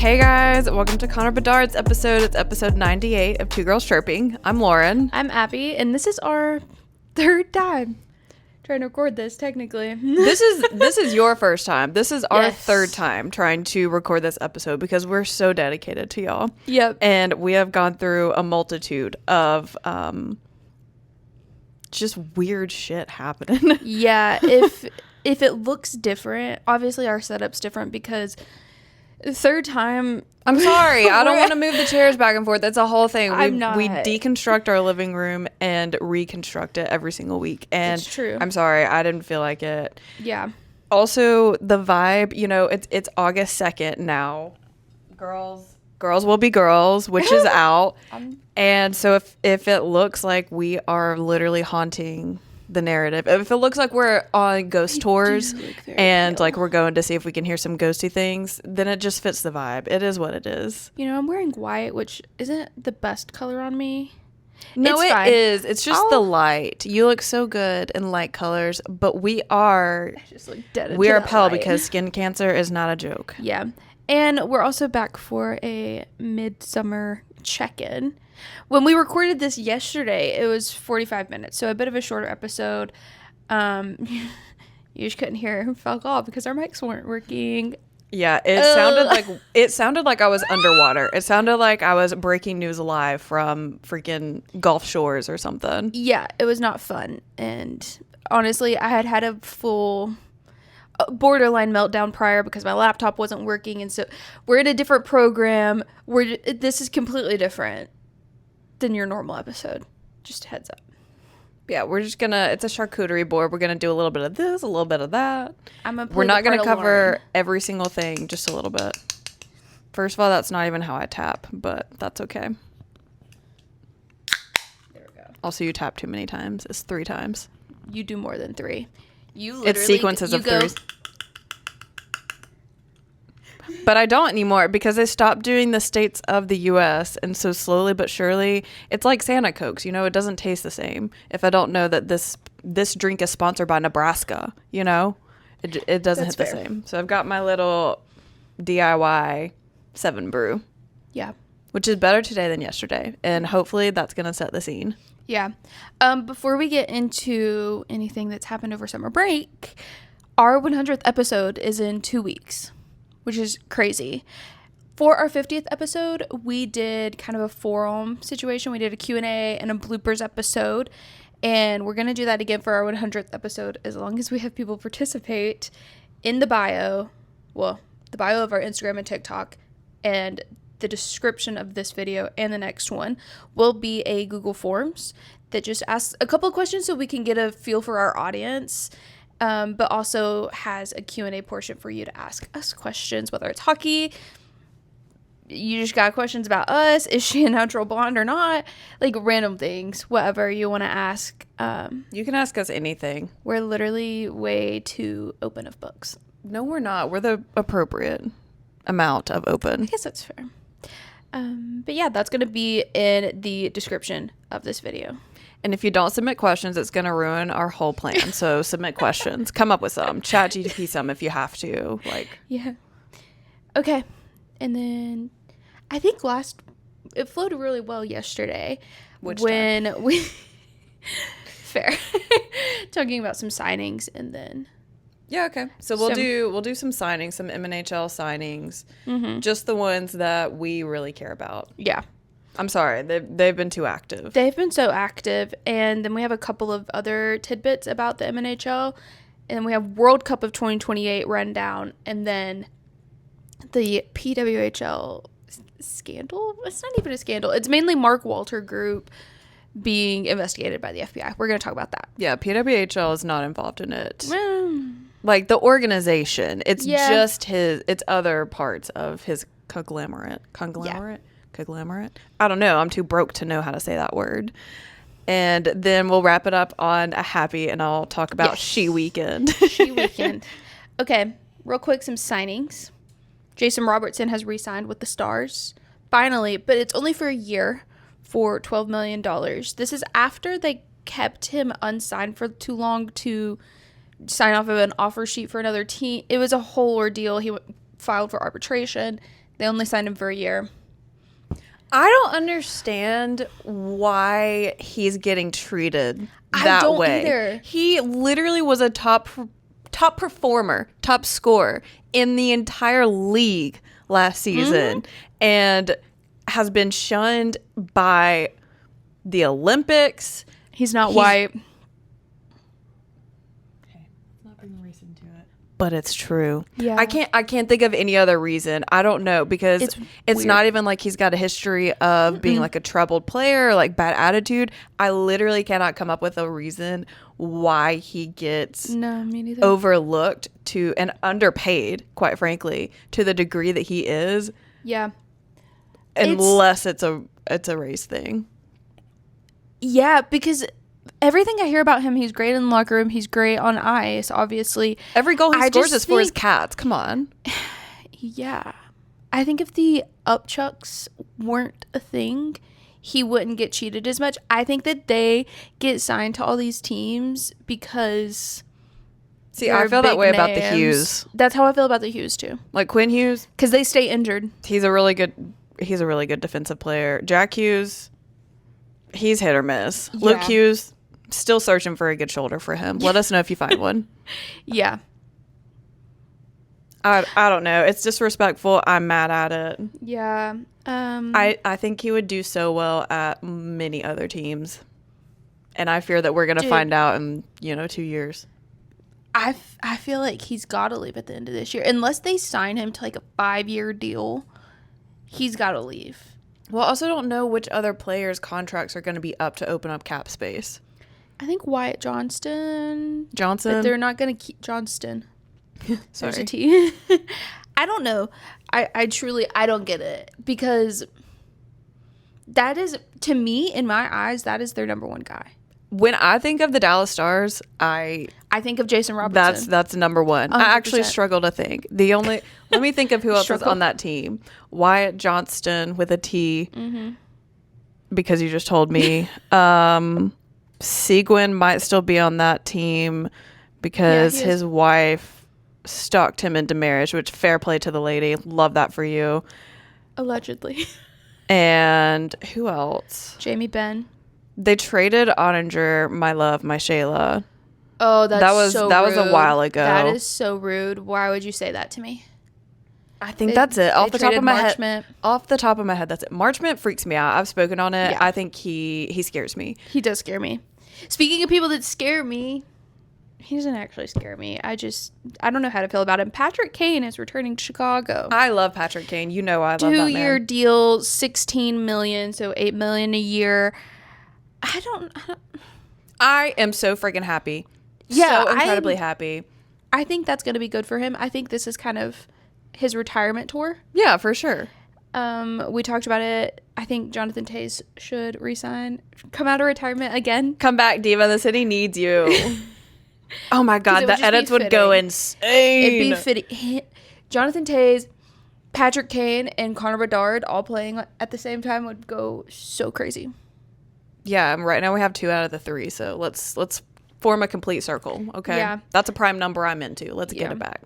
Hey guys, welcome to Connor Bedard's episode. It's episode 98 of Two Girls Chirping. I'm Lauren. I'm Abby, and this is our third time trying to record this, technically. This is your first time. This is our third time trying to record this episode because we're so dedicated to y'all. Yep. And we have gone through a multitude of just weird shit happening. Yeah, if it looks different, obviously our setup's different because third time. I'm sorry. I don't want to move the chairs back and forth. That's a whole thing. We deconstruct our living room and reconstruct it every single week. And it's true. I'm sorry. I didn't feel like it. Yeah. Also, the vibe, you know, it's August 2nd now. Girls will be girls, which is out. And so if it looks like we are literally haunting the narrative, if it looks like we're on ghost tours and like we're going to see if we can hear some ghosty things, then it just fits the vibe. It is what it is. You know, I'm wearing white, which isn't the best color on me. No, it is. It's just the light. You look so good in light colors, but we are pale because skin cancer is not a joke. Yeah. And we're also back for a midsummer check-in. When we recorded this yesterday, it was 45 minutes, so a bit of a shorter episode. You just couldn't hear fuck all because our mics weren't working. Yeah, it sounded like I was underwater. It sounded like I was breaking news live from freaking Gulf Shores or something. Yeah, it was not fun. And honestly, I had a full borderline meltdown prior because my laptop wasn't working, and so we're in a different program. This is completely different than your normal episode. Just a heads up. Yeah, we're just gonna, it's a charcuterie board. We're gonna do a little bit of this, a little bit of that. We're not gonna cover every single thing, just a little bit. First of all, that's not even how I tap, but that's okay. There we go. Also, you tap too many times. It's 3 times. You do more than 3. You literally, it's sequences of 3. But I don't anymore because I stopped doing the states of the U.S. And so slowly but surely, it's like Santa Cokes. You know, it doesn't taste the same if I don't know that this drink is sponsored by Nebraska. You know, it doesn't hit the same. So I've got my little DIY 7 brew. Yeah. Which is better today than yesterday. And hopefully that's going to set the scene. Yeah. Before we get into anything that's happened over summer break, our 100th episode is in 2 weeks. Which is crazy. For our 50th episode, we did kind of a forum situation. We did a Q&A and a bloopers episode. And we're going to do that again for our 100th episode as long as we have people participate. In the bio, well, the bio of our Instagram and TikTok, and the description of this video and the next one will be a Google Forms that just asks a couple of questions so we can get a feel for our audience. But also has a Q&A portion for you to ask us questions, whether it's hockey, you just got questions about us, is she a natural blonde or not, like random things, whatever you want to ask. You can ask us anything. We're literally way too open of books. No, we're not. We're the appropriate amount of open. I guess that's fair. But yeah, that's going to be in the description of this video. And if you don't submit questions, it's going to ruin our whole plan. So submit questions. Come up with some. Chat GTP some if you have to. Yeah. Okay. And then I think it flowed really well yesterday. When we fair. Talking about some signings and then. Yeah, okay. So we'll do some signings, some MNHL signings. Mm-hmm. Just the ones that we really care about. Yeah. I'm sorry, they've been too active. They've been so active, and then we have a couple of other tidbits about the MNHL, and then we have World Cup of 2028 rundown, and then the PWHL scandal. It's not even a scandal. It's mainly Mark Walter Group being investigated by the FBI. We're going to talk about that. Yeah, PWHL is not involved in it. Like the organization, it's just it's other parts of his conglomerate. Yeah. Conglomerate? I don't know. I'm too broke to know how to say that word. And then we'll wrap it up on a happy, and I'll talk about She Weekend. She Weekend. Okay, real quick, some signings. Jason Robertson has re-signed with the Stars. Finally, but it's only for a year for $12 million. This is after they kept him unsigned for too long to sign off of an offer sheet for another team. It was a whole ordeal. He filed for arbitration. They only signed him for a year. I don't understand why he's getting treated that I don't way. either. He literally was a top performer, top scorer in the entire league last season, and has been shunned by the Olympics. He's not white. Okay, not bring reason to it, but it's true. Yeah, I can't think of any other reason. I don't know, because it's not even like he's got a history of being like a troubled player or like bad attitude. I literally cannot come up with a reason why he gets No, me neither. overlooked to and underpaid, quite frankly, to the degree that he is. Yeah. Unless it's a race thing. Yeah, because everything I hear about him, he's great in the locker room. He's great on ice, obviously. Every goal he scores is for his cats. Come on. Yeah. I think if the upchucks weren't a thing, he wouldn't get cheated as much. I think that they get signed to all these teams because... See, I feel that way about the Hughes. That's how I feel about the Hughes, too. Like Quinn Hughes. Because they stay injured. He's a really good defensive player. Jack Hughes, he's hit or miss. Yeah. Luke Hughes, still searching for a good shoulder for him. Let us know if you find one. Yeah. I don't know. It's disrespectful. I'm mad at it. Yeah. I think he would do so well at many other teams. And I fear that we're going to find out in, 2 years. I feel like he's got to leave at the end of this year. Unless they sign him to like a 5-year deal, he's got to leave. Well, I also don't know which other players' contracts are going to be up to open up cap space. I think Wyatt Johnson. But they're not going to keep Johnston. Sorry. There's a T. I don't know. I truly, I don't get it. Because that is, to me, in my eyes, that is their number one guy. When I think of the Dallas Stars, I think of Jason Robertson. That's number one. 100%. I actually struggle to think. Let me think of who else is on that team. Wyatt Johnston with a T, because you just told me. Seguin might still be on that team because his wife stalked him into marriage, which fair play to the lady. Love that for you. Allegedly. And who else? Jamie Benn. They traded Ottinger, my love, my Shayla. Oh, that was a while ago. That is so rude. Why would you say that to me? I think that's it. Off the top of my head, that's it. Marchment freaks me out. I've spoken on it. Yeah. I think he scares me. He does scare me. Speaking of people that scare me, he doesn't actually scare me. I don't know how to feel about him. Patrick Kane is returning to Chicago. I love Patrick Kane. I love that man. 2-year deal, $16 million, so $8 million a year. I am so freaking happy. Yeah, so incredibly happy. I think that's going to be good for him. I think this is kind of his retirement tour. Yeah, for sure. We talked about it. I think Jonathan Toews should resign, come out of retirement again. Come back, Diva. The city needs you. Oh my God, the edits would go insane. It'd be fitting. Jonathan Toews, Patrick Kane, and Connor Bedard all playing at the same time would go so crazy. Yeah, right now we have 2 out of the 3, so let's form a complete circle, okay? Yeah. That's a prime number I'm into. Let's get it back.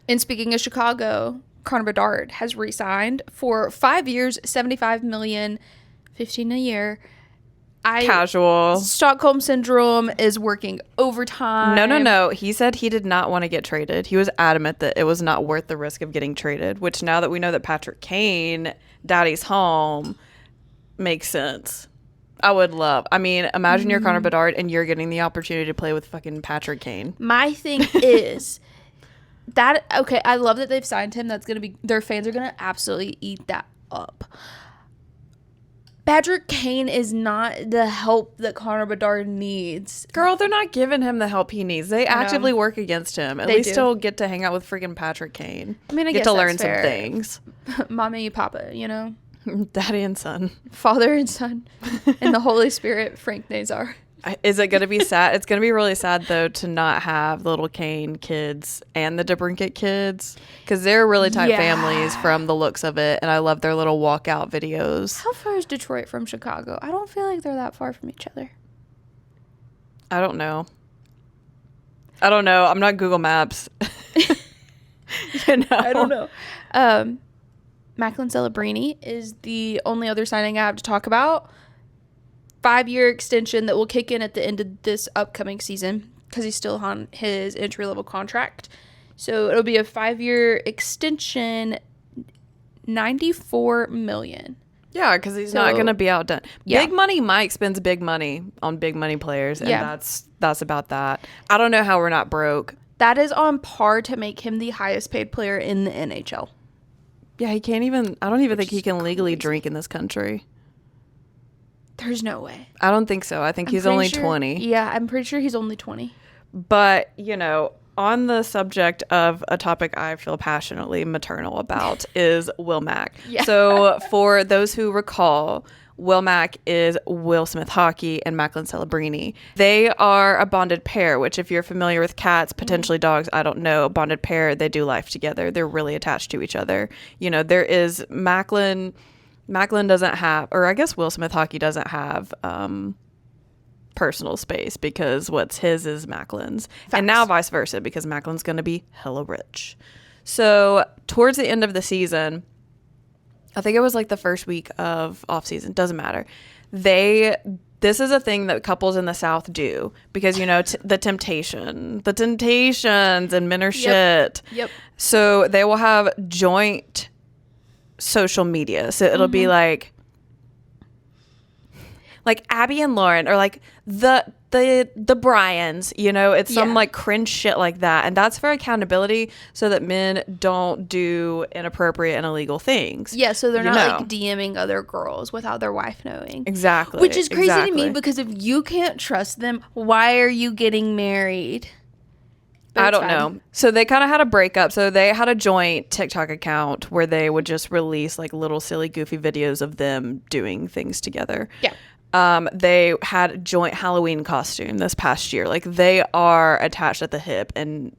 And speaking of Chicago, Connor Bedard has re-signed for 5 years, $75 million, $15 a year. Casual. Stockholm Syndrome is working overtime. No. He said he did not want to get traded. He was adamant that it was not worth the risk of getting traded, which now that we know that Patrick Kane, daddy's home, makes sense. Imagine you're Connor Bedard and you're getting the opportunity to play with fucking Patrick Kane. My thing is that, okay, I love that they've signed him. That's going to be, their fans are going to absolutely eat that up. Patrick Kane is not the help that Connor Bedard needs. Girl, they're not giving him the help he needs. They actively work against him. At least he'll get to hang out with freaking Patrick Kane. I mean, I get guess to learn some things. Mommy, Papa, Daddy and son. Father and son. And the Holy Spirit, Frank Nazar. Is it going to be sad? It's going to be really sad, though, to not have the little Kane kids and the DeBrincat kids. Because they're really tight families from the looks of it. And I love their little walkout videos. How far is Detroit from Chicago? I don't feel like they're that far from each other. I don't know. I'm not Google Maps. I don't know. Macklin Celebrini is the only other signing I have to talk about. 5-year extension that will kick in at the end of this upcoming season because he's still on his entry-level contract. So it'll be a 5-year extension, $94 million. Yeah, because he's not going to be outdone. Yeah. Big money Mike spends big money on big money players, and Yeah. that's about that. I don't know how we're not broke. That is on par to make him the highest paid player in the NHL. Yeah, he can't even. I don't even think he can legally drink in this country. There's no way. I don't think so. I think he's only 20. Yeah, I'm pretty sure he's only 20. But, on the subject of a topic I feel passionately maternal about is Will Mack. Yeah. So for those who recall, Will Mack is Will Smith Hockey and Macklin Celebrini. They are a bonded pair, which if you're familiar with cats, potentially dogs, I don't know, a bonded pair, they do life together. They're really attached to each other. There is Macklin doesn't have, or I guess Will Smith Hockey doesn't have personal space because what's his is Macklin's. Facts. And now vice versa because Macklin's going to be hella rich. So towards the end of the season, I think it was like the first week of off season, doesn't matter. This is a thing that couples in the South do because, the temptations and men are shit. Yep. So they will have joint social media. So it'll be like Abby and Lauren, or like the Bryans, it's some like cringe shit like that. And that's for accountability so that men don't do inappropriate and illegal things. Yeah, so they're not like DMing other girls without their wife knowing. Exactly. Which is crazy to me because if you can't trust them, why are you getting married? But I don't know. So they kind of had a breakup. So they had a joint TikTok account where they would just release like little silly goofy videos of them doing things together. Yeah. They had a joint Halloween costume this past year. Like they are attached at the hip, and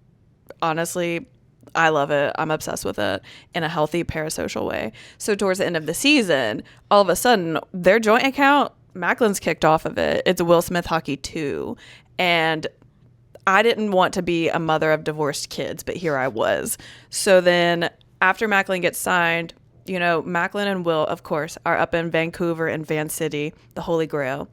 honestly, I love it. I'm obsessed with it in a healthy parasocial way. So towards the end of the season, all of a sudden, their joint account, Macklin's kicked off of it. It's Will Smith Hockey 2. And I didn't want to be a mother of divorced kids, but here I was. So then after Macklin gets signed, Macklin and Will, of course, are up in Vancouver and Van City, the Holy Grail.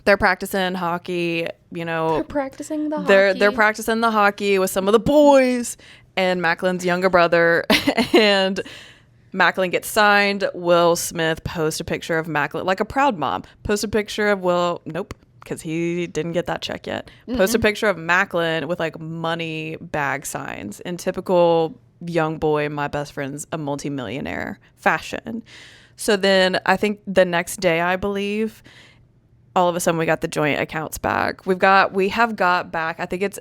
They're practicing hockey, They're practicing the hockey. They're practicing the hockey with some of the boys and Macklin's younger brother. And Macklin gets signed. Will Smith posts a picture of Macklin, like a proud mom. Post a picture of Will. Nope, because he didn't get that check yet. Post a picture of Macklin with like money bag signs in typical young boy, my best friend's a multimillionaire fashion. So then I think the next day, I believe, all of a sudden we got the joint accounts back. We have got back, I think it's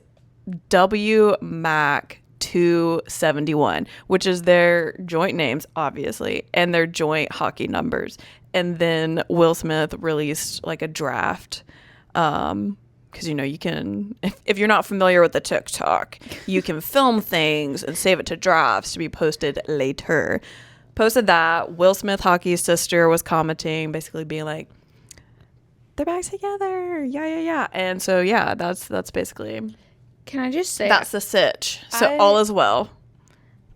W Mac 271, which is their joint names, obviously, and their joint hockey numbers. And then Will Smith released like a draft. Because, you can, if you're not familiar with the TikTok, you can film things and save it to drafts to be posted later. Posted that. Will Smith Hockey's sister was commenting, basically being like, they're back together. Yeah. And so, yeah, that's basically. Can I just say. That's the sitch. So all is well.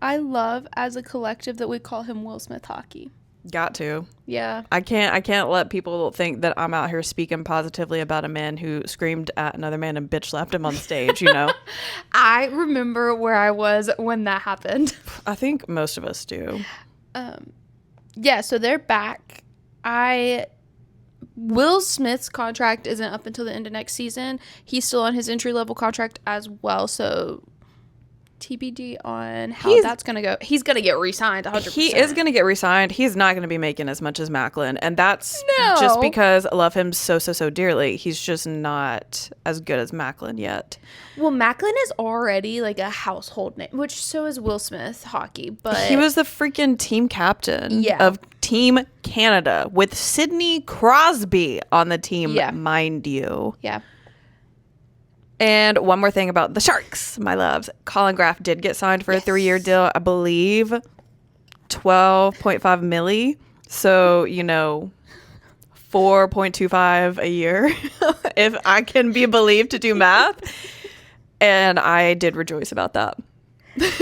I love as a collective that we call him Will Smith Hockey. Got to. Yeah. I can't let people think that I'm out here speaking positively about a man who screamed at another man and bitch slapped him on stage, I remember where I was when that happened. I think most of us do. Yeah, so they're back. Will Smith's contract isn't up until the end of next season. He's still on his entry-level contract as well, so TBD on how that's going to go. He's going to get re-signed 100%. He is going to get re-signed. He's not going to be making as much as Macklin. And that's just because I love him so dearly. He's just not as good as Macklin yet. Well, Macklin is already like a household name, which so is Will Smith Hockey. But he was the freaking team captain of Team Canada with Sidney Crosby on the team, mind you. Yeah. And one more thing about the Sharks, my loves. Colin Graff did get signed for a 3-year deal, I believe, 12.5 milli. So, 4.25 a year, if I can be believed to do math. And I did rejoice about that.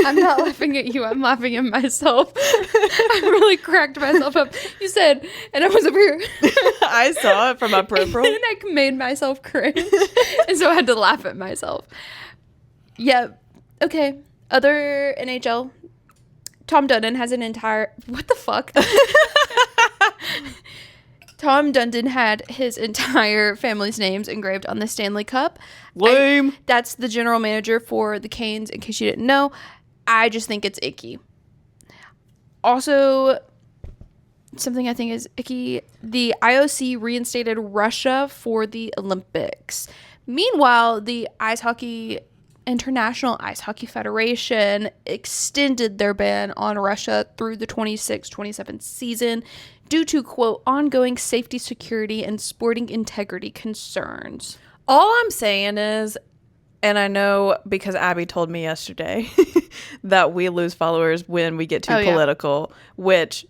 I'm not laughing at you. I'm laughing at myself. I really cracked myself up. You said, and I was over here. I saw it from my peripheral. And I made myself cringe. And so I had to laugh at myself. Yeah. Okay. Other NHL. Tom Dundon has an entire... What the fuck? Tom Dundon had his entire family's names engraved on the Stanley Cup. Lame. That's the general manager for the Canes, in case you didn't know. I just think it's icky. Also, something I think is icky, the IOC reinstated Russia for the Olympics. Meanwhile, the International Ice Hockey Federation extended their ban on Russia through the 26-27 season due to, quote, ongoing safety, security, and sporting integrity concerns. All I'm saying is, and I know because Abby told me yesterday that we lose followers when we get too political, which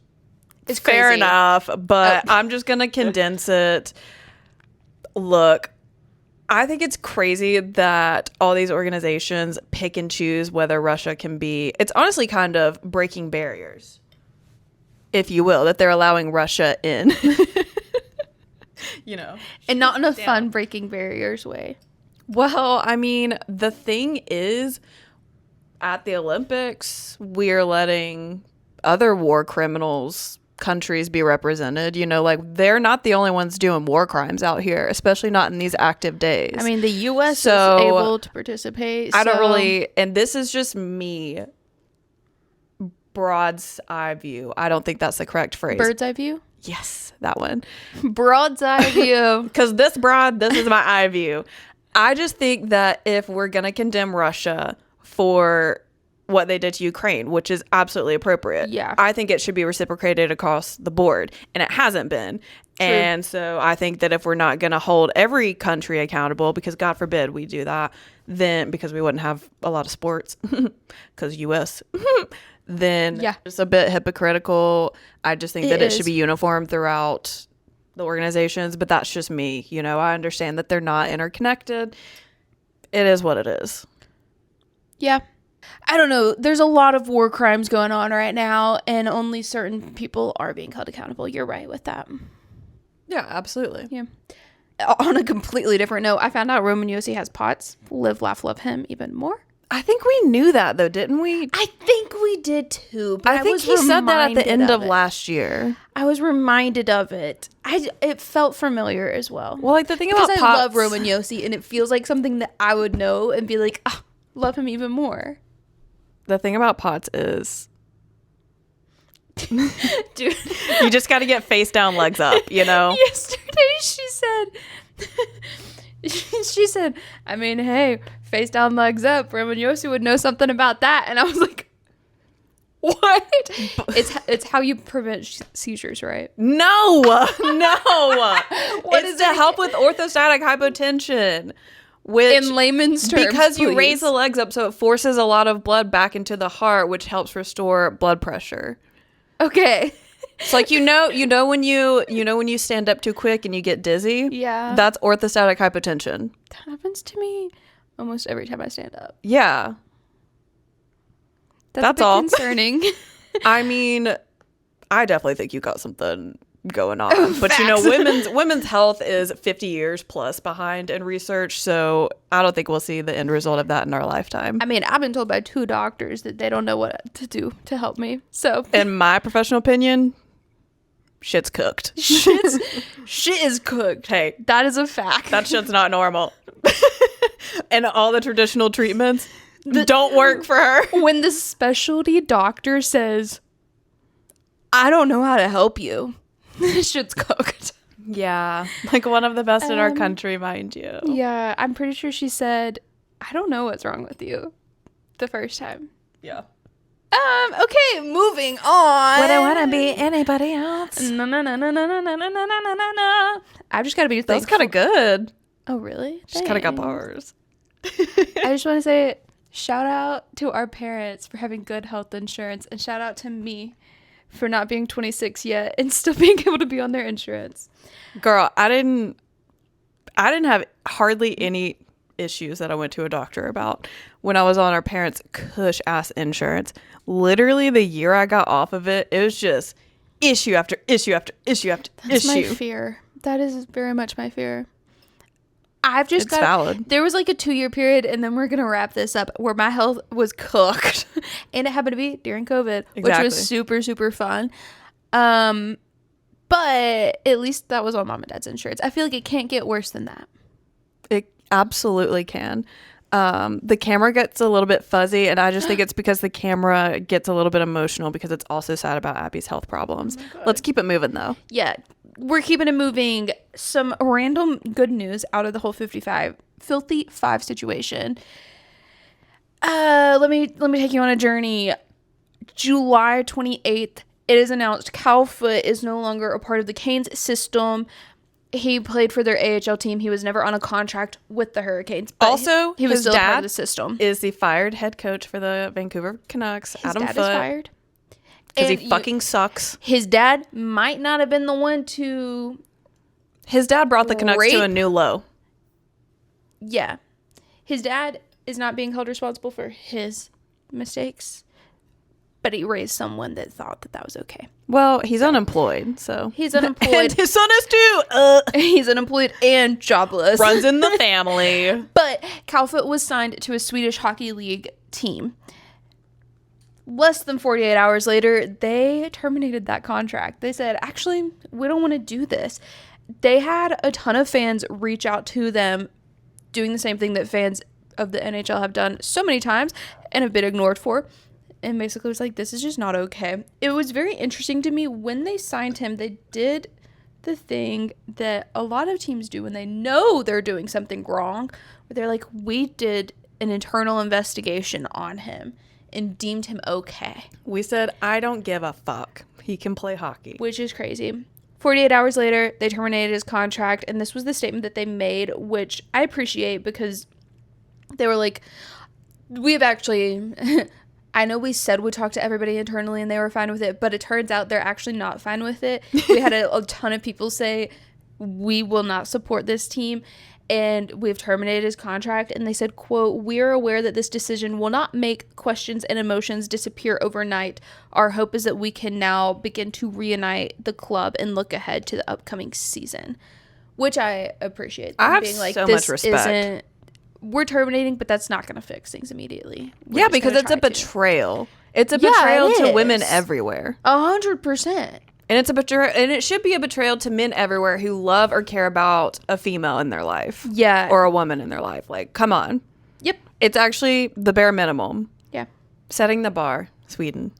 is fair enough, but I'm just going to condense it. Look, I think it's crazy that all these organizations pick and choose whether Russia can be... It's honestly kind of breaking barriers, if you will, that they're allowing Russia in. You know. And not in a fun breaking barriers way. Well, I mean, the thing is, at the Olympics, we're letting other war criminals countries be represented. You know, like, they're not the only ones doing war crimes out here, especially not in these active days. I mean, the U.S. is able to participate. I don't really, and this is just me, broad's eye view. I don't think that's the correct phrase. Bird's eye view? Yes, that one. Broad's eye view. Because this is my eye view. I just think that if we're going to condemn Russia for what they did to Ukraine, which is absolutely appropriate, I think it should be reciprocated across the board. And it hasn't been. True. And so I think that if we're not going to hold every country accountable, because God forbid we do that, then because we wouldn't have a lot of sports, because U.S., then it's a bit hypocritical. I just think that it should be uniform throughout the organizations, but that's just me. You know, I understand that they're not interconnected. It is what it is. Yeah. I don't know. There's a lot of war crimes going on right now, and only certain people are being held accountable. You're right with that. Yeah, absolutely. Yeah. On a completely different note, I found out Roman Josi has POTS. Live, laugh, love him even more. I think we knew that, though, didn't we? I think we did, too. But I think he said that at the end of last year. I was reminded of it. It felt familiar as well. Well, like, the thing about POTS... I love Roman Josi, and it feels like something that I would know and be like, oh, love him even more. The thing about POTS is... Dude. You just got to get face down, legs up, you know? Yesterday, she said, I mean, hey, face down, legs up. Roman Josi would know something about that. And I was like, what? It's how you prevent seizures, right? No. It's to help with orthostatic hypotension. Which, in layman's terms, because you raise the legs up, so it forces a lot of blood back into the heart, which helps restore blood pressure. Okay. It's like, you know when you stand up too quick and you get dizzy? Yeah. That's orthostatic hypotension. That happens to me almost every time I stand up. Yeah. That's all concerning. I mean, I definitely think you got something going on. But you know, women's health is 50 years plus behind in research, so I don't think we'll see the end result of that in our lifetime. I mean, I've been told by 2 doctors that they don't know what to do to help me. So, in my professional opinion, shit's cooked. Shit is cooked. Hey, that is a fact. That shit's not normal. And all the traditional treatments don't work for her. When the specialty doctor says, I don't know how to help you, shit's cooked. Yeah. Like one of the best in our country, mind you. Yeah. I'm pretty sure she said, I don't know what's wrong with you the first time. Yeah. Okay, moving on. Would I want to be anybody else? No. I've just got to be thankful. That's kind of good. Oh, really? Just kind of got bars. I just want to say shout out to our parents for having good health insurance, and shout out to me for not being 26 yet and still being able to be on their insurance. Girl, I didn't have hardly any issues that I went to a doctor about when I was on our parents' cush ass insurance. Literally the year I got off of it, it was just issue after issue after issue after That's issue. my fear. That is very much my fear. I've just It's valid. There was like a 2-year period, and then we're gonna wrap this up, where my health was cooked, and it happened to be during COVID, which was super, super fun. But at least that was on mom and dad's insurance. I feel like it can't get worse than that. It absolutely can. The camera gets a little bit fuzzy, and I just think it's because the camera gets a little bit emotional because it's also sad about Abby's health problems. Let's keep it moving, though. Yeah, we're keeping it moving. Some random good news out of the whole filthy five situation. Let me take you on a journey. July 28th, it is announced Cal Foote is no longer a part of the Canes system. He played for their AHL team. He was never on a contract with the Hurricanes. But also, he was his still a part dad of the system. Is the fired head coach for the Vancouver Canucks. His Adam dad Foote, is fired. because he fucking sucks. His dad might not have been the one to... His dad brought the Canucks to a new low. Yeah. His dad is not being held responsible for his mistakes, but he raised someone that thought that was okay. Well, he's unemployed, so. He's unemployed. And his son is too. He's unemployed and jobless. Runs in the family. But Cal Foote was signed to a Swedish Hockey League team. Less than 48 hours later, they terminated that contract. They said, actually, we don't want to do this. They had a ton of fans reach out to them doing the same thing that fans of the NHL have done so many times and have been ignored for. And basically was like, this is just not okay. It was very interesting to me when they signed him. They did the thing that a lot of teams do when they know they're doing something wrong. Where they're like, we did an internal investigation on him and deemed him okay. We said, I don't give a fuck. He can play hockey. Which is crazy. 48 hours later, they terminated his contract. And this was the statement that they made, which I appreciate because they were like, we've actually... I know we said we talked to everybody internally and they were fine with it, but it turns out they're actually not fine with it. We had a ton of people say, we will not support this team, and we've terminated his contract. And they said, quote, we are aware that this decision will not make questions and emotions disappear overnight. Our hope is that we can now begin to reunite the club and look ahead to the upcoming season, which I appreciate. I have being like, so much respect. We're terminating, but that's not going to fix things immediately. Yeah, because it's a betrayal. It's a betrayal to women everywhere. 100%. And it's a betrayal, and it should be a betrayal to men everywhere who love or care about a female in their life. Yeah. Or a woman in their life. Like, come on. Yep. It's actually the bare minimum. Yeah. Setting the bar, Sweden.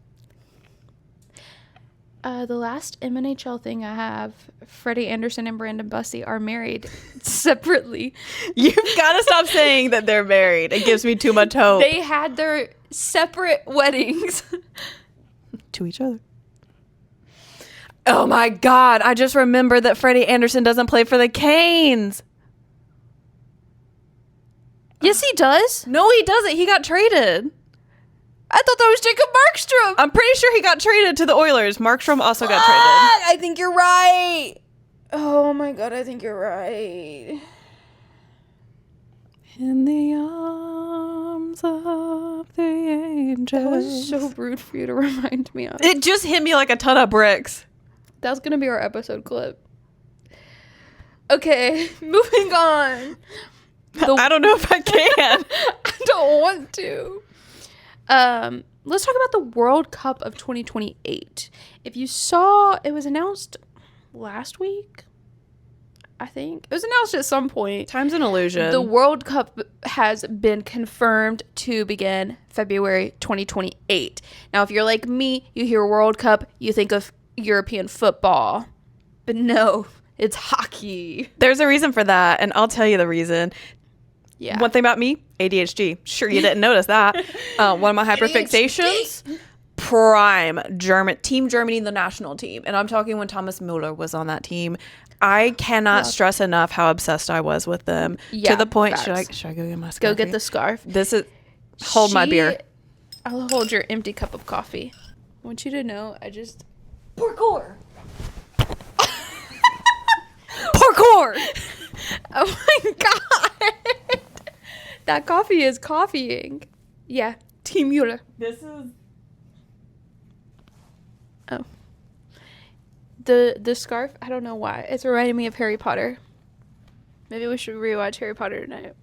The last MNHL thing I have, Freddie Anderson and Brandon Bussey are married separately. You've got to stop saying that they're married. It gives me too much hope. They had their separate weddings. To each other. Oh my God. I just remembered that Freddie Anderson doesn't play for the Canes. Yes, he does. No, he doesn't. He got traded. I thought that was Jacob Markstrom. I'm pretty sure he got traded to the Oilers. Markstrom also got traded. I think you're right. Oh my God, I think you're right. In the arms of the angels. That was so rude for you to remind me of. It just hit me like a ton of bricks. That's going to be our episode clip. Okay, moving on. I don't know if I can. I don't want to. Let's talk about the World Cup of 2028. If you saw, it was announced last week, I think. It was announced at some point. Time's an illusion. The World Cup has been confirmed to begin February 2028. Now, if you're like me, you hear World Cup, you think of European football. But no, it's hockey. There's a reason for that, and I'll tell you the reason. Yeah. One thing about me, ADHD. Sure, you didn't notice that. One of my hyperfixations, prime Team Germany, the national team. And I'm talking when Thomas Muller was on that team. I cannot stress enough how obsessed I was with them. Yeah, to the point, facts. should I go get my scarf? Go get the scarf. This is, hold my beer. I'll hold your empty cup of coffee. I want you to know, Parkour! Parkour! Oh my God! That coffee is coffeeing. Yeah, Team Mueller. This is... Oh. The scarf, I don't know why. It's reminding me of Harry Potter. Maybe we should rewatch Harry Potter tonight.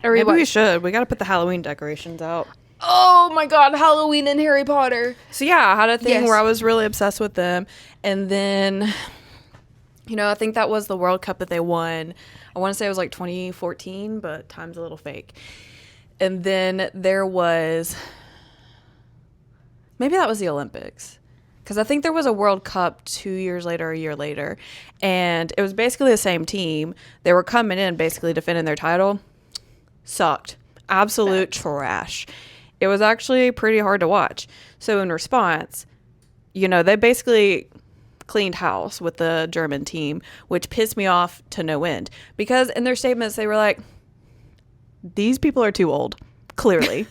Maybe we should. We got to put the Halloween decorations out. Oh my god, Halloween and Harry Potter. So yeah, I had a thing where I was really obsessed with them. And then, you know, I think that was the World Cup that they won. I want to say it was like 2014, but time's a little fake. And then there was, maybe that was the Olympics. Because I think there was a World Cup 2 years later, a year later. And it was basically the same team. They were coming in basically defending their title. Sucked. Absolute trash. It was actually pretty hard to watch. So in response, you know, they basically cleaned house with the German team, which pissed me off to no end. Because in their statements, they were like, these people are too old, clearly.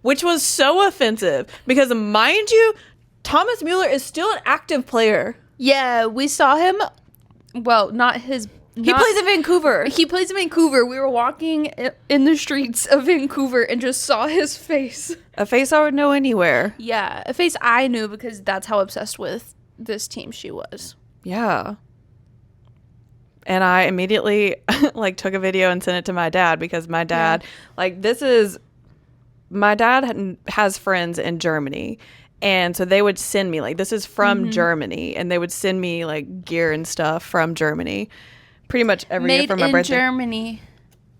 Which was so offensive. Because mind you, Thomas Mueller is still an active player. Yeah, we saw him. Well, not his... He plays in Vancouver. He plays in Vancouver. We were walking in the streets of Vancouver and just saw his face. A face I would know anywhere. Yeah, a face I knew because that's how obsessed with this team she was. Yeah. And I immediately like took a video and sent it to my dad because my dad, my dad has friends in Germany. And so they would send me this is from Germany, and they would send me gear and stuff from Germany. Pretty much every year for my birthday. Made in Germany.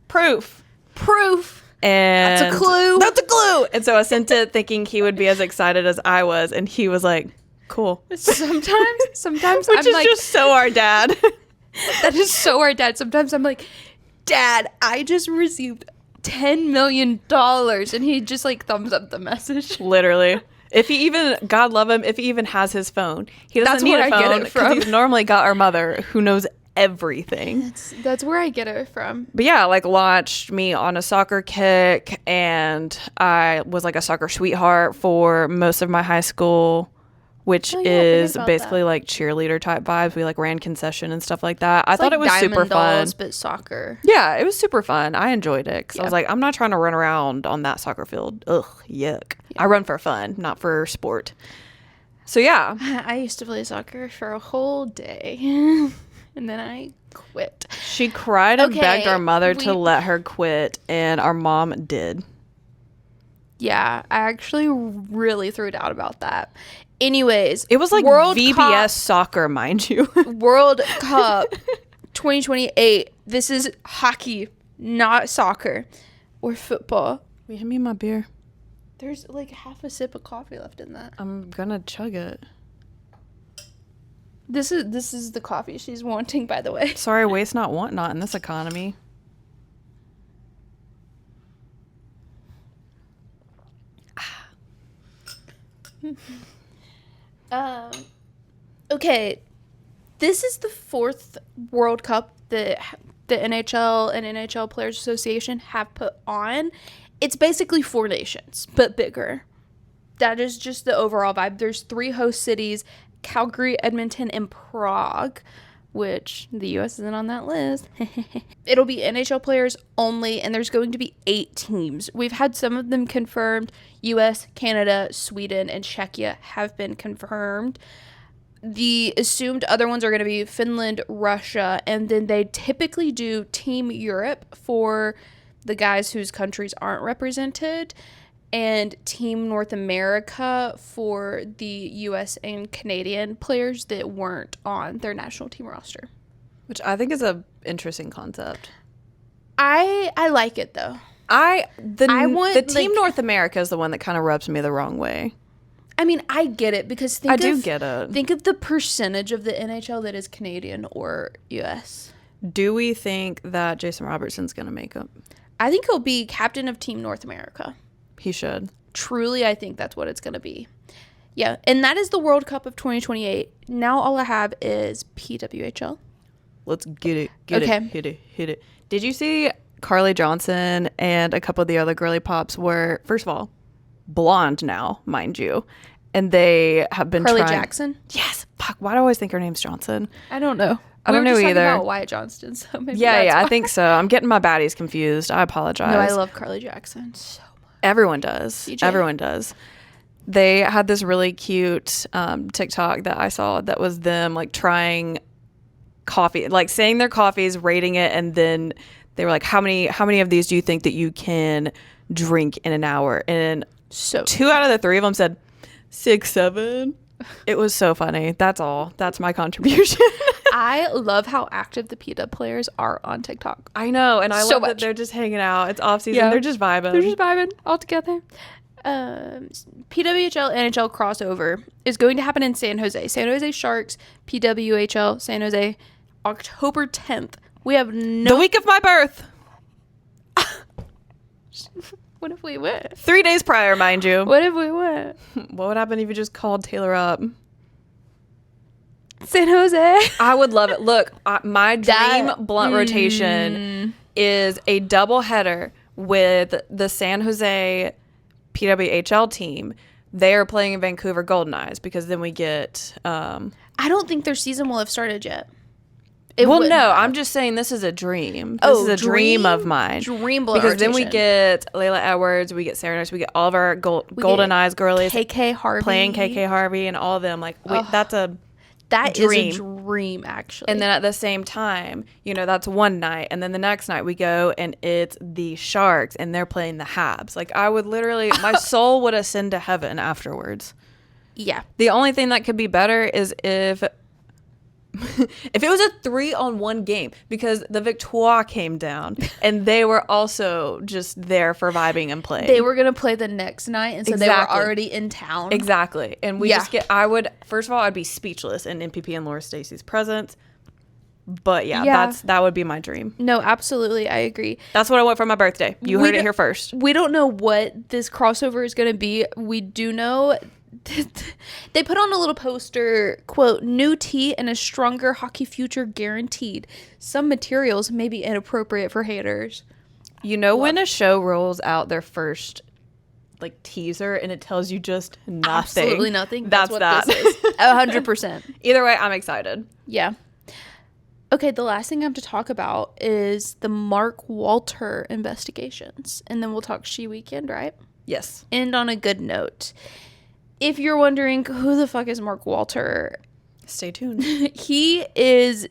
Proof. That's And a clue. And so I sent it thinking he would be as excited as I was, and he was like, cool. Sometimes Which is just so our dad. That is so our dad. Sometimes I'm like, Dad, I just received $10 million. And he just thumbs up the message. Literally. If he even, God love him, if he even has his phone. He doesn't need a phone because he's normally got our mother who knows everything. That's where I get it from. But yeah, launched me on a soccer kick, and I was a soccer sweetheart for most of my high school, which is basically cheerleader type vibes. We ran concession and stuff like that. I thought it was super fun. But soccer. Yeah, it was super fun. I enjoyed it because I was Yeah. I'm not trying to run around on that soccer field. Ugh, yuck. Yeah. I run for fun, not for sport. So yeah. I used to play soccer for a whole day. And then I quit. She cried and begged our mother to let her quit, and our mom did. Yeah, I actually really threw doubt about that. Anyways, it was World VBS Cup, soccer, mind you. World Cup 2028. This is hockey, not soccer or football. Wait, hand me my beer. There's half a sip of coffee left in that. I'm gonna chug it. This is the coffee she's wanting, by the way. Sorry, waste not, want not in this economy. Okay, this is the fourth World Cup that the NHL and NHL Players Association have put on. It's basically 4 nations, but bigger. That is just the overall vibe. There's 3 host cities: Calgary, Edmonton, and Prague, which the U.S. isn't on that list. It'll be NHL players only, and there's going to be 8 teams. We've had some of them confirmed. U.S., Canada, Sweden, and Czechia have been confirmed. The assumed other ones are going to be Finland, Russia, and then they typically do Team Europe for the guys whose countries aren't represented, and Team North America for the U.S. and Canadian players that weren't on their national team roster. Which I think is a interesting concept. I like it, though. The Team North America is the one that kind of rubs me the wrong way. I mean, I get it because I do get it. Think of the percentage of the NHL that is Canadian or U.S. Do we think that Jason Robertson's going to make it? I think he'll be captain of Team North America. He should. Truly, I think that's what it's going to be. Yeah, and that is the World Cup of 2028. Now all I have is PWHL. Let's get it. Hit it. Did you see Carly Johnson and a couple of the other girly pops were, first of all, blonde now, mind you. And they have been Carly Jackson? Yes. Fuck, why do I always think her name's Johnson? I don't know. I don't know talking either. about Wyatt Johnston, so maybe Yeah, why. I think so. I'm getting my baddies confused. I apologize. No, I love Carly Jackson so much. Everyone does. CJ. Everyone does. They had this really cute TikTok that I saw that was them like trying coffee, like saying their coffees, rating it, and then they were like, how many of these do you think that you can drink in an hour? And So 2 out of the 3 of them said 6, 7. It was so funny. That's all. That's my contribution. I love how active the PW players are on TikTok. I know, and I So love much. that they're just hanging out. It's off season. Yeah. They're just vibing. They're just vibing all together. PWHL NHL crossover is going to happen in San Jose. San Jose Sharks, PWHL, San Jose, October 10th. We have no... The week of my birth. What if we went? 3 days prior, mind you. What if we went? What would happen if you just called Taylor up? San Jose. I would love it. Look, my dream blunt rotation is a double header with the San Jose PWHL team. They are playing in Vancouver Golden Eyes because then we get... I don't think their season will have started yet. no, I'm just saying this is a dream. This is a dream of mine. Dream blunt Because then we rotation. get Layla Edwards, we get Sarah Nurse, we get all of our Golden Eyes girlies KK Harvey. playing KK Harvey and all of them. Like, that is a dream, actually. And then at the same time, that's one night. And then the next night we go and it's the Sharks and they're playing the Habs. Like, I would literally, my soul would ascend to heaven afterwards. Yeah. The only thing that could be better is if it was a 3-on-1 game, because the Victoire came down and they were also just there for vibing and playing. They were going to play the next night, and so they were already in town. Exactly. And first of all, I'd be speechless in MPP and Laura Stacey's presence. But that would be my dream. No, absolutely. I agree. That's what I want for my birthday. You heard it here first. We don't know what this crossover is going to be. We do know... They put on a little poster, quote, "New tea and a stronger hockey future guaranteed. Some materials may be inappropriate for haters." When a show rolls out their first teaser and it tells you just nothing. Absolutely nothing. That's what that. this is. 100%. Either way, I'm excited. Yeah. Okay, the last thing I have to talk about is the Mark Walter investigations. And then we'll talk She Weekend, right? Yes. End on a good note. If you're wondering who the fuck is Mark Walter, stay tuned. He is,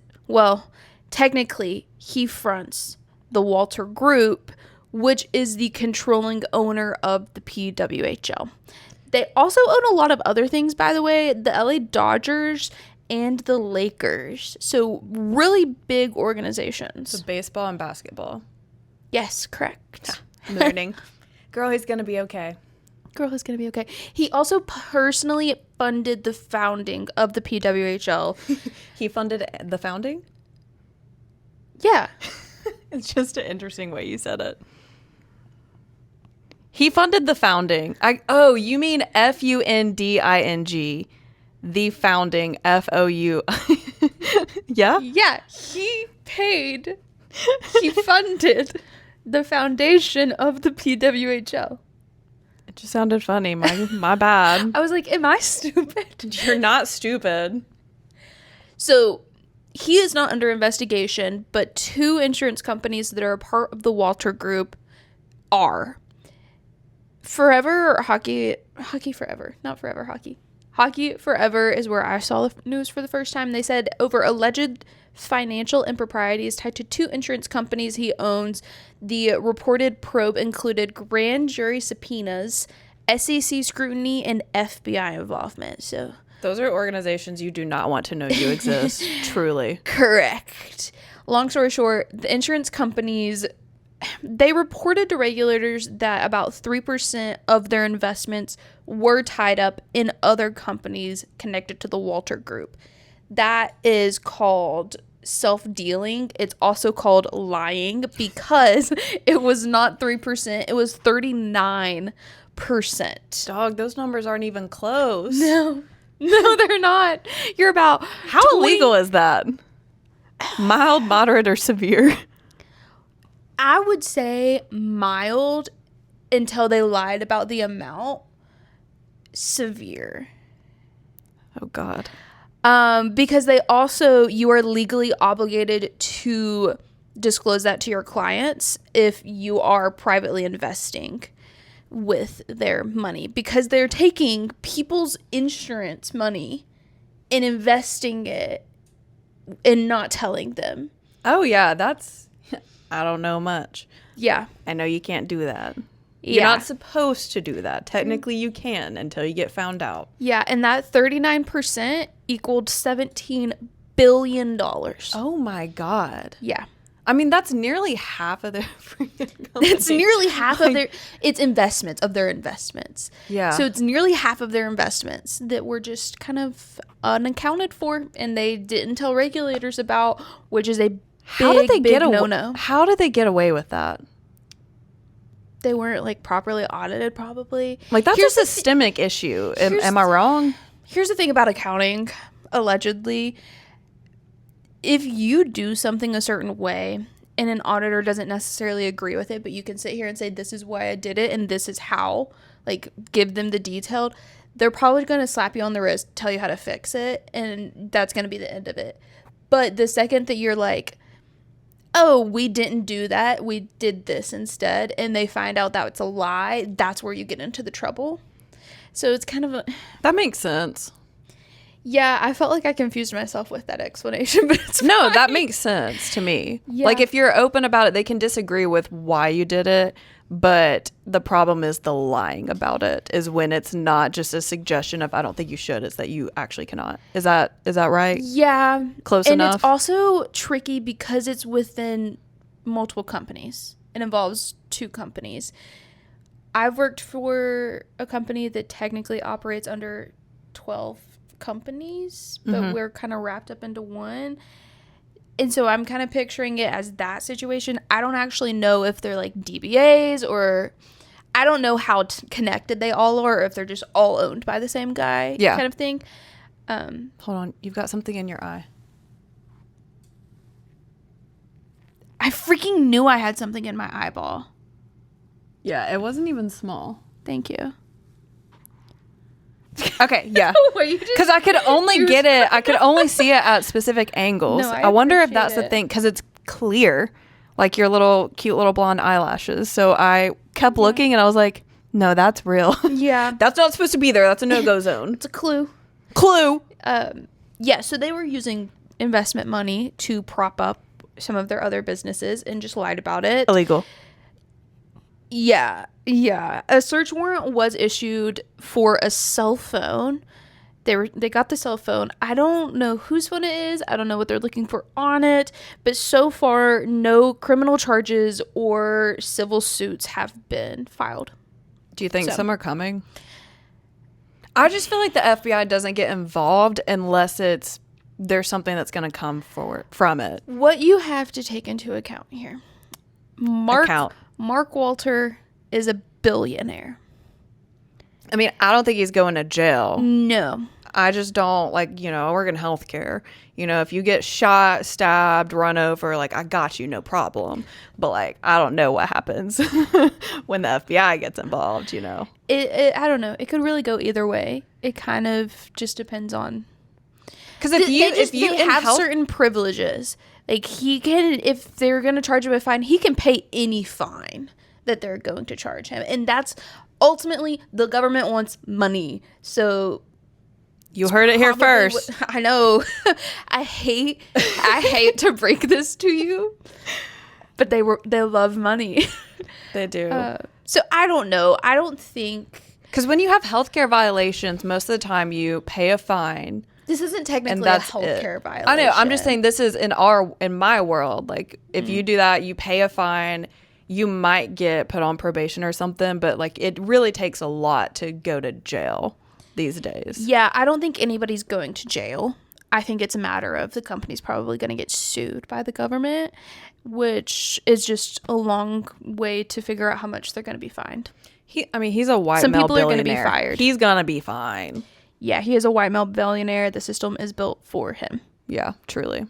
technically, he fronts the Walter Group, which is the controlling owner of the PWHL. They also own a lot of other things, by the way, the LA Dodgers and the Lakers. So really big organizations. So baseball and basketball. Yes, correct. Learning. Girl, he's going to be okay. Girl is going to be okay. He also personally funded the founding of the PWHL. He funded the founding? Yeah. It's just an interesting way you said it. He funded the founding. You mean FUNDING. The founding. FOU. Yeah? Yeah. He funded the foundation of the PWHL. It just sounded funny. My bad. I was like, am I stupid? You're not stupid. So he is not under investigation, but 2 insurance companies that are a part of the Walter Group are. Forever Hockey Forever, not Forever Hockey. Hockey Forever is where I saw the news for the first time. They said over alleged financial improprieties tied to 2 insurance companies he owns. The reported probe included grand jury subpoenas, SEC scrutiny, and FBI involvement. So those are organizations you do not want to know you exist. Truly. Correct. Long story short, the insurance companies, they reported to regulators that about 3% of their investments were tied up in other companies connected to the Walter Group. That is called self-dealing. It's also called lying because it was not 3%. It was 39%. Dog, those numbers aren't even close. No, they're not. You're about... How illegal is that? Mild, moderate, or severe? I would say mild until they lied about the amount. Severe. Oh, God. Because you are legally obligated to disclose that to your clients if you are privately investing with their money, because they're taking people's insurance money and investing it and not telling them. Oh, yeah. That's, I don't know much. Yeah. I know you can't do that. Yeah. You're not supposed to do that. Technically, you can until you get found out. Yeah. And that 39% equaled $17 billion. Oh, my God. Yeah. I mean, that's nearly half of their freaking company. It's nearly half of their investments. Yeah. So it's nearly half of their investments that were just kind of unaccounted for, and they didn't tell regulators about, which is a big no-no. How did they get away with that? They weren't like properly audited, probably. Like, that's a systemic issue. Am I wrong? Here's the thing about accounting, allegedly. If you do something a certain way and an auditor doesn't necessarily agree with it, but you can sit here and say, this is why I did it and this is how, like, give them the detailed, they're probably going to slap you on the wrist, tell you how to fix it, and that's going to be the end of it. But the second that you're like, oh, we didn't do that, we did this instead, and they find out that it's a lie, that's where you get into the trouble. So it's kind of That makes sense. Yeah, I felt like I confused myself with that explanation, but it's No, fine. that makes sense to me. Yeah. Like, if you're open about it, they can disagree with why you did it, but the problem is the lying about it is when it's not just a suggestion of, I don't think you should, it's that you actually cannot. Is that right? Yeah. Close and enough? It's also tricky because it's within multiple companies. It involves 2 companies. I've worked for a company that technically operates under 12 companies, but we're kind of wrapped up into one. And so I'm kind of picturing it as that situation. I don't actually know if they're like DBAs, or I don't know how connected they all are, or if they're just all owned by the same guy, kind of thing. Hold on. You've got something in your eye. I freaking knew I had something in my eyeball. Yeah, it wasn't even small. Thank you. Okay, yeah. Because I could only I could only see it at specific angles. No, I wonder if appreciate that's it. the thing, because it's clear, like your little cute little blonde eyelashes. So I kept looking and I was like, no, that's real. Yeah. That's not supposed to be there. That's a no-go zone. It's a clue. Yeah, so they were using investment money to prop up some of their other businesses and just lied about it. Illegal. Yeah. A search warrant was issued for a cell phone. They got the cell phone. I don't know whose phone it is. I don't know what they're looking for on it. But so far, no criminal charges or civil suits have been filed. Do you think some are coming? I just feel like the FBI doesn't get involved unless there's something that's going to come forward from it. What you have to take into account here. Mark Walter is a billionaire. I mean, I don't think he's going to jail. No. I just don't, like, I work in healthcare. If you get shot, stabbed, run over, like, I got you, no problem. But, like, I don't know what happens when the FBI gets involved, I don't know. It could really go either way. It kind of just depends on. Because if you have certain privileges, like if they're going to charge him a fine, he can pay any fine that they're going to charge him. And that's ultimately, the government wants money. So you heard it here first. I know. I hate to break this to you, but they love money. They do. So I don't know. I don't think, because when you have healthcare violations, most of the time you pay a fine. This isn't technically a healthcare violation. I know. I'm just saying this is in my world. Like, if you do that, you pay a fine. You might get put on probation or something, but like, it really takes a lot to go to jail these days. Yeah, I don't think anybody's going to jail. I think it's a matter of the company's probably going to get sued by the government, which is just a long way to figure out how much they're going to be fined. He's a white male billionaire. Some people are going to be fired. He's going to be fine. Yeah, he is a white male billionaire. The system is built for him. Yeah, truly.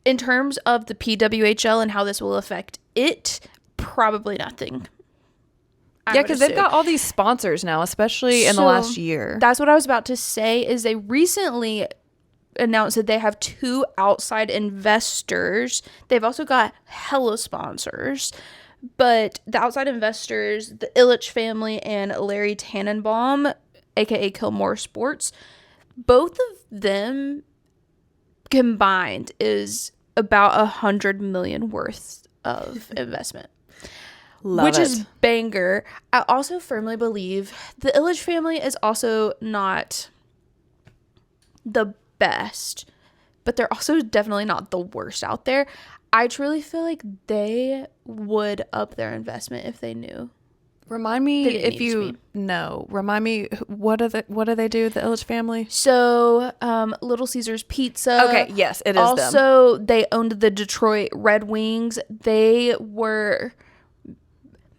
In terms of the PWHL and how this will affect it, probably nothing. Yeah, because they've got all these sponsors now, especially in the last year. That's what I was about to say, is they recently announced that they have 2 outside investors. They've also got hella sponsors. But the outside investors, the Ilitch family and Larry Tannenbaum, aka Kilmore Sports, both of them combined is about $100 million worth of investment. Which is banger. I also firmly believe the Ilitch family is also not the best, but they're also definitely not the worst out there. I truly feel like they would up their investment if they knew. Remind me if you know. Remind me what do they do? The Ilitch family. So, Little Caesars Pizza. Okay, yes, it is also, them. They owned the Detroit Red Wings. They were.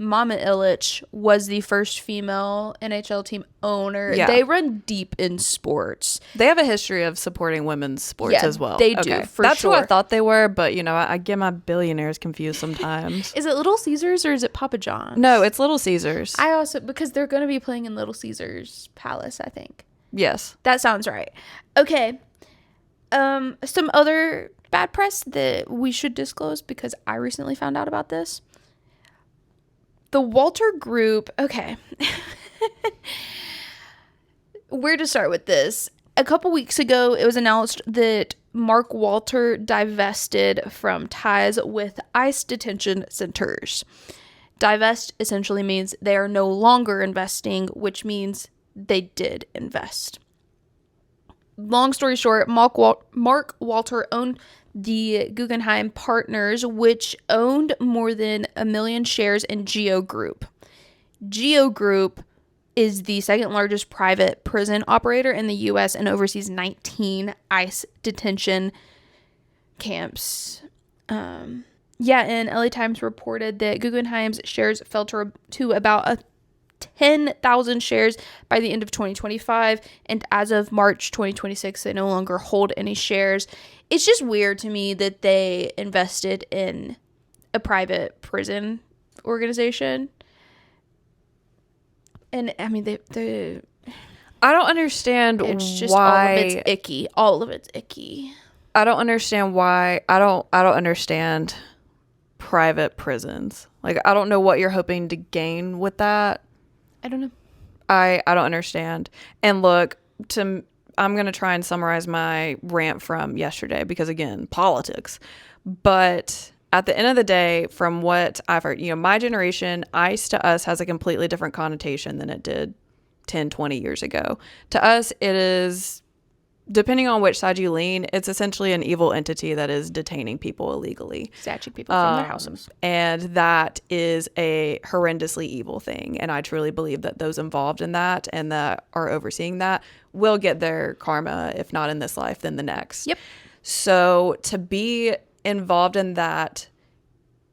Mama Ilitch was the first female NHL team owner. Yeah. They run deep in sports. They have a history of supporting women's sports as well. They do, for That's sure. Who I thought they were, but, I get my billionaires confused sometimes. Is it Little Caesars or is it Papa John's? No, it's Little Caesars. Because they're going to be playing in Little Caesars Palace, I think. Yes. That sounds right. Okay. Some other bad press that we should disclose because I recently found out about this. The Walter Group, okay. Where to start with this? A couple weeks ago, it was announced that Mark Walter divested from ties with ICE detention centers. Divest essentially means they are no longer investing, which means they did invest. Long story short, Mark Walter owned the Guggenheim Partners, which owned more than 1 million shares in Geo Group. Geo Group is the second largest private prison operator in the U.S. and oversees 19 ICE detention camps. And LA Times reported that Guggenheim's shares fell to about 10,000 shares by the end of 2025, and as of March 2026, they no longer hold any shares. It's just weird to me that they invested in a private prison organization. And I mean, they I don't understand it's just why. All of it's icky. All of it's icky. I don't understand why. I don't understand private prisons. Like, I don't know what you're hoping to gain with that. I don't know. I don't understand. And look, I'm going to try and summarize my rant from yesterday because, again, politics. But at the end of the day, from what I've heard, my generation, ICE to us has a completely different connotation than it did 10, 20 years ago. To us, it is, depending on which side you lean, it's essentially an evil entity that is detaining people illegally. Snatching people from their houses. And that is a horrendously evil thing. And I truly believe that those involved in that and that are overseeing that will get their karma, if not in this life, then the next. Yep. So to be involved in that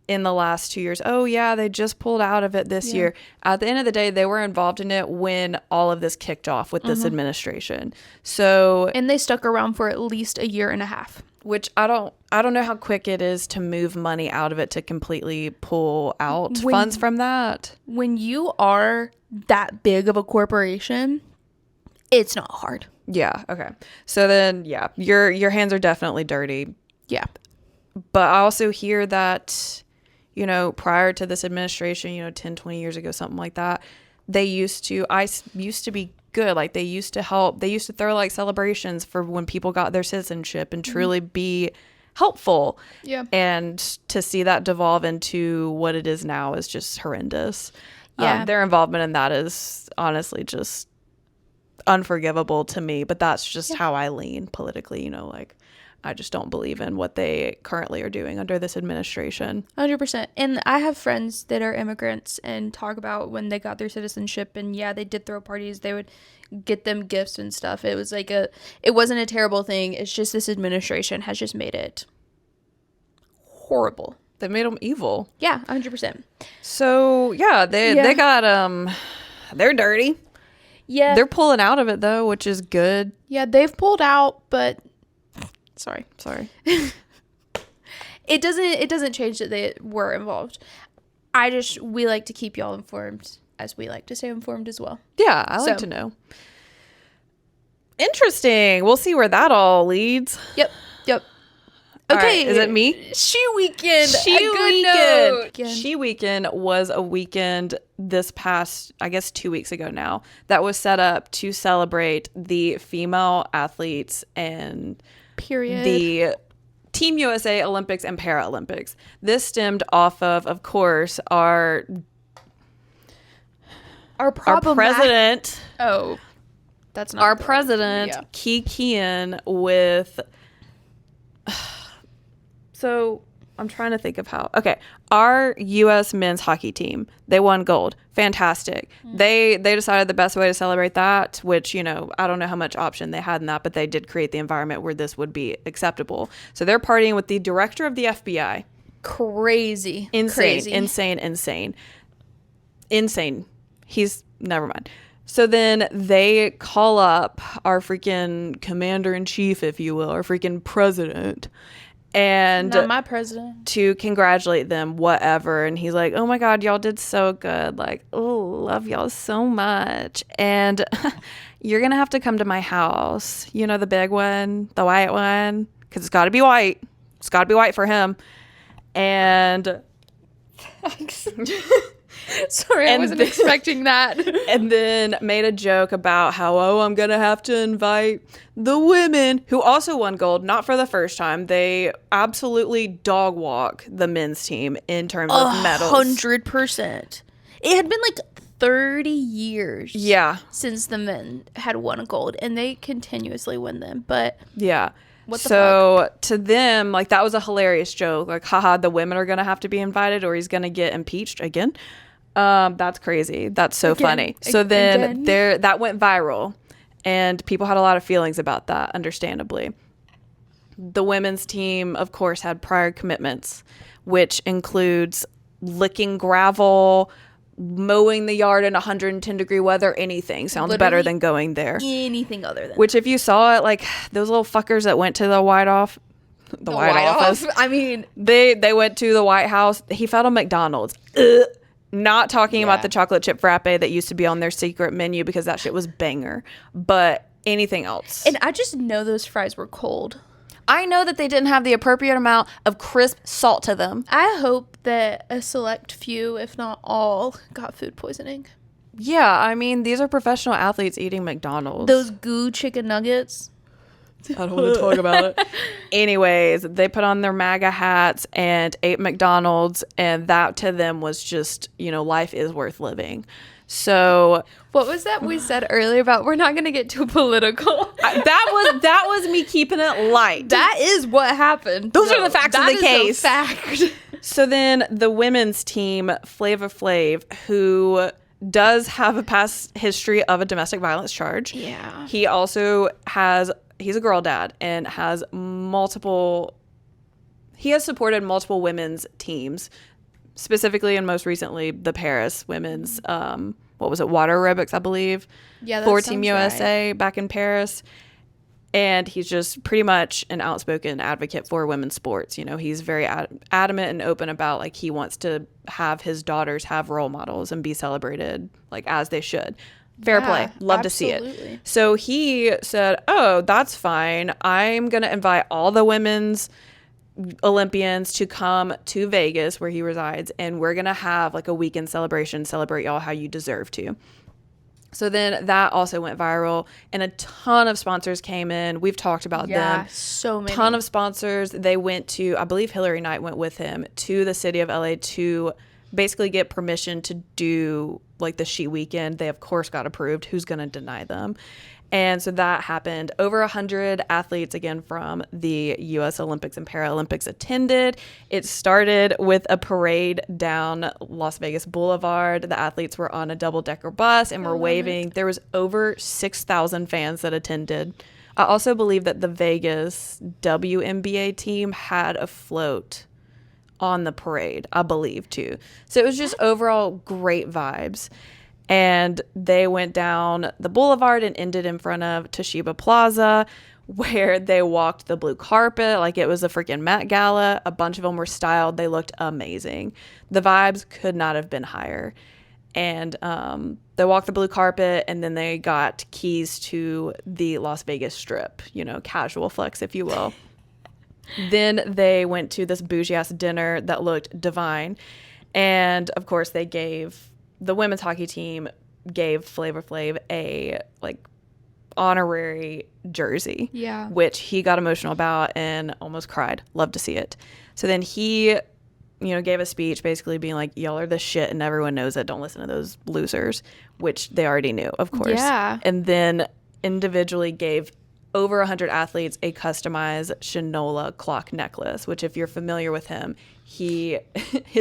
in the last 2 years, they just pulled out of it this year. At the end of the day, they were involved in it when all of this kicked off with this administration. So, and they stuck around for at least a year and a half. Which I don't know how quick it is to move money out of it to completely pull out funds from that. When you are that big of a corporation, it's not hard. Yeah. Okay. So then, your hands are definitely dirty. Yeah. But I also hear that, prior to this administration, 10, 20 years ago, something like that, ICE used to be good. Like, they used to help. They used to throw like celebrations for when people got their citizenship and truly be helpful. Yeah. And to see that devolve into what it is now is just horrendous. Yeah. Their involvement in that is honestly just unforgivable to me. But that's just how I lean politically, I just don't believe in what they currently are doing under this administration. 100%. And I have friends that are immigrants and talk about when they got their citizenship and they did throw parties. They would get them gifts and stuff. It was it wasn't a terrible thing. It's just this administration has just made it horrible. They made them evil. Yeah, 100%. So, they got, they're dirty. Yeah. They're pulling out of it though, which is good. Yeah, they've pulled out, but Sorry. It doesn't change that they were involved. We like to keep y'all informed as we like to stay informed as well. Yeah, I like to know. Interesting. We'll see where that all leads. Yep. All Okay, right, is it me? She Weekend. She Weekend was a weekend this past, I guess, 2 weeks ago now, that was set up to celebrate the female athletes and the Team USA Olympics and Paralympics. This stemmed off of course, our president. Oh, that's not our president kikiing with. So I'm trying to think of how. Okay, our U.S. men's hockey team, they won gold. Fantastic. They decided the best way to celebrate that, which, I don't know how much option they had in that, but they did create the environment where this would be acceptable. So they're partying with the director of the FBI. Crazy. Insane. He's, never mind. So then they call up our freaking commander-in-chief, if you will, our freaking president. And not my president. To congratulate them, whatever. And he's like, oh my God, y'all did so good. Like, oh, love y'all so much. And you're going to have to come to my house. You know, the big one, the white one, because it's got to be white. It's got to be white for him. And sorry, I wasn't expecting that. And then made a joke about how, I'm going to have to invite the women who also won gold, not for the first time. They absolutely dog walk the men's team in terms of medals. 100%. It had been like 30 years since the men had won gold, and they continuously win them. But yeah. What the fuck? To them, like, that was a hilarious joke. Like, haha, the women are going to have to be invited or he's going to get impeached again. That's crazy. That's so funny. So then that went viral and people had a lot of feelings about that, understandably. The women's team, of course, had prior commitments, which includes licking gravel, mowing the yard in 110-degree weather, anything. Sounds Literally better than going there. Anything other than which, if you saw it, like, those little fuckers that went to the White Office. The White Office. I mean, they went to the White House. He found a McDonald's. Not talking about the chocolate chip frappe that used to be on their secret menu because that shit was banger. But anything else. And I just know those fries were cold. I know that they didn't have the appropriate amount of crisp salt to them. I hope that a select few, if not all, got food poisoning. Yeah, I mean, these are professional athletes eating McDonald's. Those goo chicken nuggets. I don't want to talk about it. Anyways, they put on their MAGA hats and ate McDonald's, and that to them was just, life is worth living. So what was that we said earlier about we're not going to get too political? that was me keeping it light. That is what happened. Those are the facts of the case. Fact. So then the women's team, Flava Flav, who does have a past history of a domestic violence charge. Yeah. He also he's a girl dad and has supported multiple women's teams, specifically and most recently the Paris women's, water aerobics, I believe. Yeah, for Team USA back in Paris. And he's just pretty much an outspoken advocate for women's sports. He's very adamant and open about, like, he wants to have his daughters have role models and be celebrated, like, as they should. Fair play. Love to see it. So he said, that's fine. I'm going to invite all the women's Olympians to come to Vegas where he resides, and we're going to have, like, a weekend celebration, celebrate y'all how you deserve to. So then that also went viral, and a ton of sponsors came in. We've talked about them. So many. Ton of sponsors. They went to, I believe Hillary Knight went with him to the city of LA to basically get permission to do, like, the She Weekend. They, of course, got approved. Who's going to deny them? And so that happened. Over 100 athletes, again, from the U.S. Olympics and Paralympics attended. It started with a parade down Las Vegas Boulevard. The athletes were on a double-decker bus and were waving. There was over 6,000 fans that attended. I also believe that the Vegas WNBA team had a float on the parade, I believe, too. So it was just overall great vibes. And they went down the boulevard and ended in front of Toshiba Plaza, where they walked the blue carpet like it was a freaking Met Gala. A bunch of them were styled. They looked amazing. The vibes could not have been higher. And they walked the blue carpet, and then they got keys to the Las Vegas Strip, casual flex, if you will. Then they went to this bougie-ass dinner that looked divine. And, of course, the women's hockey team gave Flavor Flav a, honorary jersey. Yeah. Which he got emotional about and almost cried. Love to see it. So then he, gave a speech basically being like, y'all are the shit and everyone knows it. Don't listen to those losers, which they already knew, of course. Yeah. And then individually gave over 100 athletes a customized Shinola clock necklace, which if you're familiar with him, his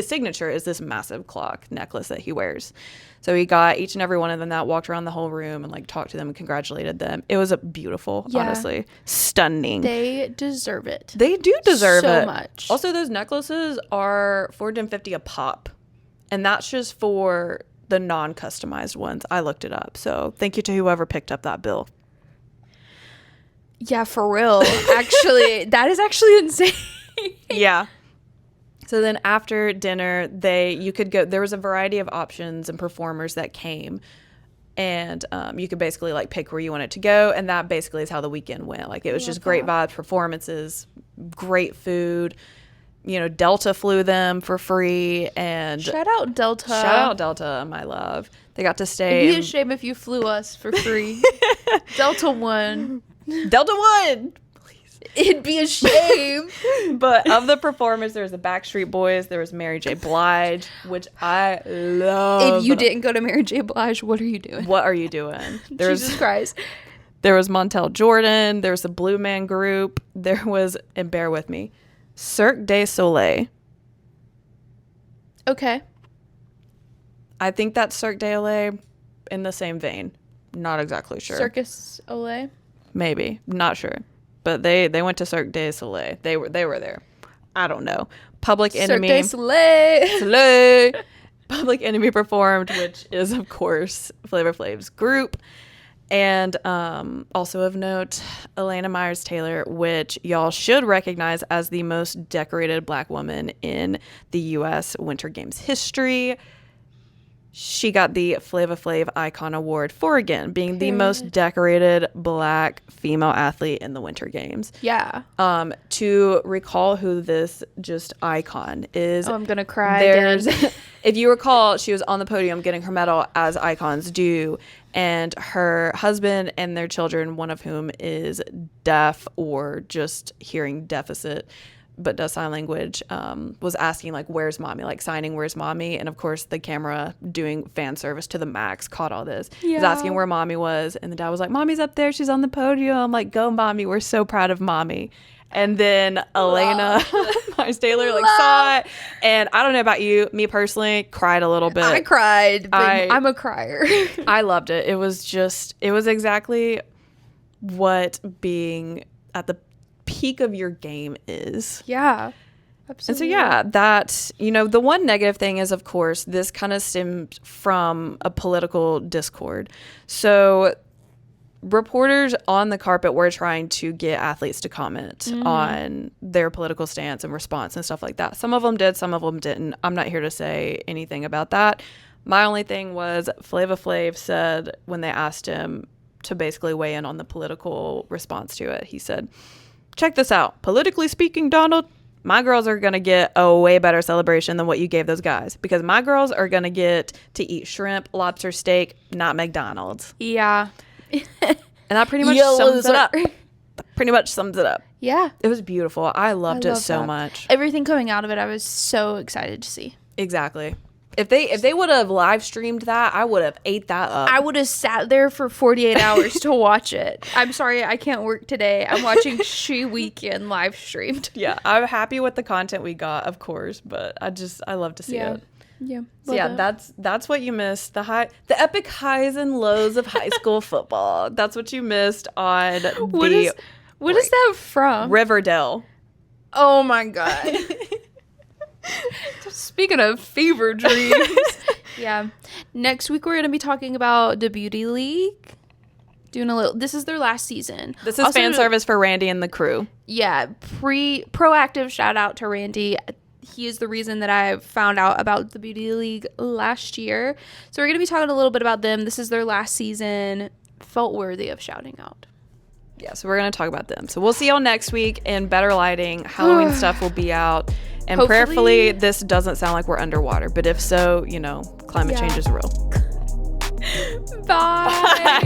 signature is this massive clock necklace that he wears. So he got each and every one of them that, walked around the whole room and talked to them and congratulated them. It was beautiful, honestly. Stunning. They deserve it. They do deserve it. So much. Also, those necklaces are $450 a pop. And that's just for the non-customized ones. I looked it up. So thank you to whoever picked up that bill. Yeah, for real. Actually, that is actually insane. Yeah. So then after dinner, you could go, there was a variety of options and performers that came, and you could basically pick where you wanted to go. And that basically is how the weekend went. It was just great vibes, performances, great food. Delta flew them for free, and shout out Delta, my love. They got to stay. It'd be a shame if you flew us for free. Delta won. Please. It'd be a shame. But of the performers, there was the Backstreet Boys, there was Mary J. Blige, which I love. If you didn't go to Mary J. Blige, what are you doing? Jesus Christ. There was Montel Jordan, there was the Blue Man Group, there was, and bear with me, Cirque du Soleil. Okay. I think that's Cirque du Soleil in the same vein. Not exactly sure. Circus Olay? Maybe. Not sure. But they went to Cirque du Soleil. They were there. I don't know. Public Enemy. Cirque du Soleil. Public Enemy performed, which is, of course, Flavor Flav's group. And also of note, Elena Myers-Taylor, which y'all should recognize as the most decorated Black woman in the U.S. Winter Games history. She got the Flava Flav Icon Award for, again, being the most decorated Black female athlete in the Winter Games. Yeah. To recall who this just icon is. Oh, I'm going to cry again. If you recall, she was on the podium getting her medal, as icons do, and her husband and their children, one of whom is deaf or just hearing deficit, but does sign language, was asking, where's mommy? Signing, where's mommy? And, of course, the camera doing fan service to the max caught all this. Yeah. Was asking where mommy was. And the dad was like, mommy's up there. She's on the podium. I'm like, go, mommy. We're so proud of mommy. And then Elena Myers-Taylor saw it. And I don't know about you. Me personally, cried a little bit. I cried. I'm a crier. I loved it. It was exactly what being at the peak of your game is. Yeah, absolutely. And so the one negative thing is, of course, this kind of stemmed from a political discord. So reporters on the carpet were trying to get athletes to comment on their political stance and response and stuff like that. Some of them did, some of them didn't. I'm not here to say anything about that. My only thing was Flava Flav said, when they asked him to basically weigh in on the political response to it, he said, check this out. Politically speaking, Donald, my girls are going to get a way better celebration than what you gave those guys, because my girls are going to get to eat shrimp, lobster, steak, not McDonald's. Yeah. And that pretty much sums it up. Yeah. It was beautiful. I loved it so much. Everything coming out of it, I was so excited to see. Exactly. If they would have live streamed that, I would have ate that up. I would have sat there for 48 hours to watch it. I'm sorry, I can't work today. I'm watching She Weekend live streamed. Yeah, I'm happy with the content we got, of course, but I love to see it. Yeah. So that's what you missed. The epic highs and lows of high school football. That's what you missed on what is that from? Riverdale. Oh my God. Speaking of fever dreams. Yeah. Next week we're going to be talking about the Beauty League. This is their last season. This is fan service for Randy and the crew. Yeah. Proactive shout out to Randy. he is the reason that I found out about the Beauty League last year. So we're going to be talking a little bit about them. This is their last season. Felt worthy of shouting out. Yeah, so we're going to talk about them. So we'll see y'all next week in better lighting. Halloween stuff will be out. And Hopefully, prayerfully, this doesn't sound like we're underwater. But if so, climate change is real. Bye.